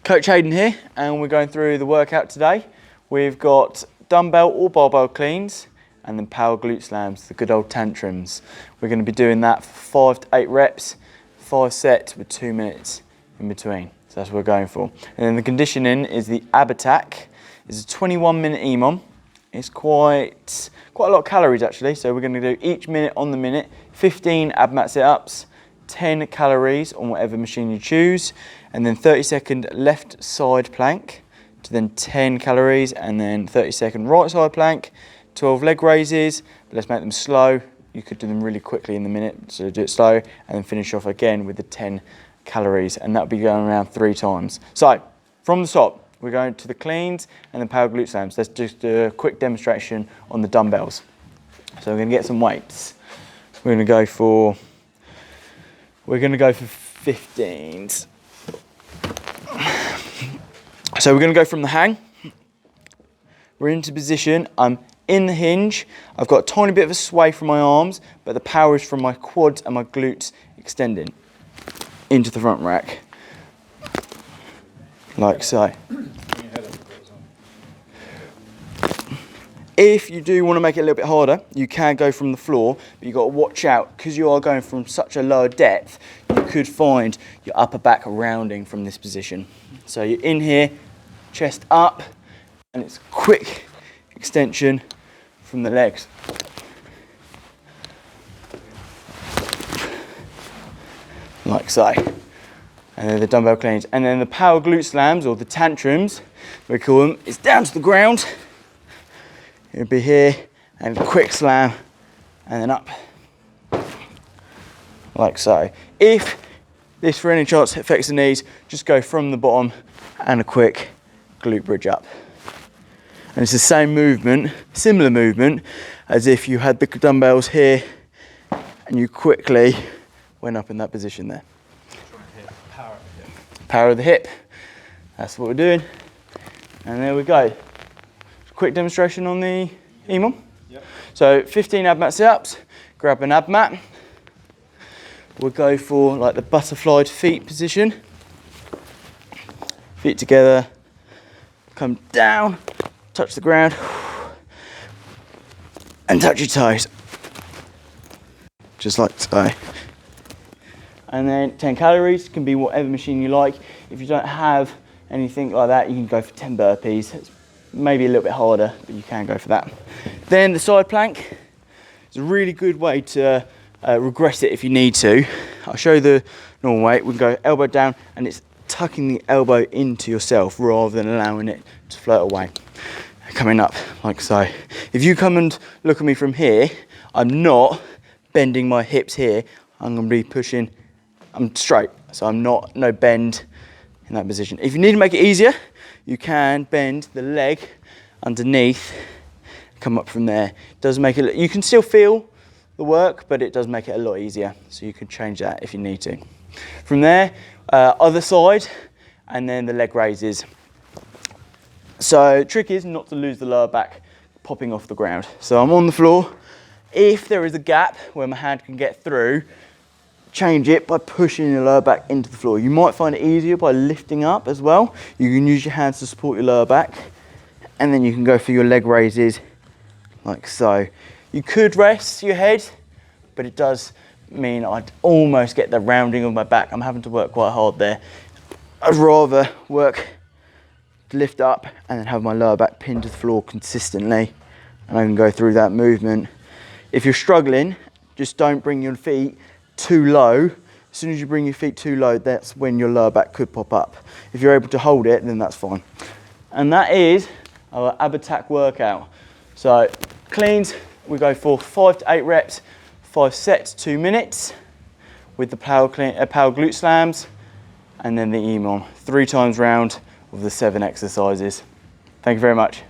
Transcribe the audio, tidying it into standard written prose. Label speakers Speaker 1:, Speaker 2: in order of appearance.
Speaker 1: Coach Hayden here, and we're going through the workout today. We've got dumbbell or barbell cleans and then power glute slams, the good old tantrums. We're going to be doing that for 5 to 8 reps, 5 sets with 2 minutes in between. So that's what we're going for. And then the conditioning is the ab attack. It's a 21-minute EMOM. It's quite a lot of calories actually. So we're going to do each minute on the minute, 15 ab mat sit-ups, 10 calories on whatever machine you choose, and then 30-second left side plank to then 10 calories, and then 30-second right side plank, 12 leg raises, but let's make them slow. You could do them really quickly in the minute, so do it slow, and then finish off again with the 10 calories, and that'll be going around 3 times. So from the top, we're going to the cleans and then power glute slams. Let's just do a quick demonstration on the dumbbells. So we're going to get some weights. We're going to go for 15s. So we're going to go from the hang. We're into position. I'm in the hinge. I've got a tiny bit of a sway from my arms, but the power is from my quads and my glutes extending into the front rack, like so. If you do want to make it a little bit harder, you can go from the floor, but you've got to watch out because you are going from such a low depth, you could find your upper back rounding from this position. So you're in here, chest up, and it's quick extension from the legs. Like so. And then the dumbbell cleans. And then the power glute slams, or the tantrums, we call them, is down to the ground. It'll be here, and quick slam, and then up, like so. If this for any chance affects the knees, just go from the bottom and a quick glute bridge up. And it's the same movement, similar movement, as if you had the dumbbells here and you quickly went up in that position there.
Speaker 2: Power of the hip.
Speaker 1: Power of the hip. That's what we're doing. And there we go. Quick demonstration on the EMOM.
Speaker 2: Yep.
Speaker 1: So 15 ab mat sit-ups, grab an ab mat. We'll go for like the butterfly feet position. Feet together, come down, touch the ground, and touch your toes. Just like so. And then 10 calories, can be whatever machine you like. If you don't have anything like that, you can go for 10 burpees. It's maybe a little bit harder, but you can go for that. Then the side plank is a really good way to regress it if you need to. I'll show you the normal way. We can go elbow down, and it's tucking the elbow into yourself rather than allowing it to float away. Coming up like so. If you come and look at me from here, I'm not bending my hips here. I'm going to be pushing, I'm straight, so I'm not, no bend in that position. If you need to make it easier, you can bend the leg underneath, come up from there. It does make it, you can still feel the work, but it does make it a lot easier. So you can change that if you need to. From there, other side, and then the leg raises. So trick is not to lose the lower back popping off the ground. So I'm on the floor. If there is a gap where my hand can get through, change it by pushing your lower back into the floor. You might find it easier by lifting up as well. You can use your hands to support your lower back, and then you can go for your leg raises like so. You could rest your head, but it does mean I'd almost get the rounding of my back. I'm having to work quite hard there. I'd rather work to lift up and then have my lower back pinned to the floor consistently, and I can go through that movement. If you're struggling, just don't bring your feet too low. As soon as you bring your feet too low, that's when your lower back could pop up. If you're able to hold it, then that's fine. And that is our ab attack workout. So cleans, we go for 5 to 8 reps, 5 sets, 2 minutes with the power glute slams, and then the EMOM 3 times round of the 7 exercises. Thank you very much.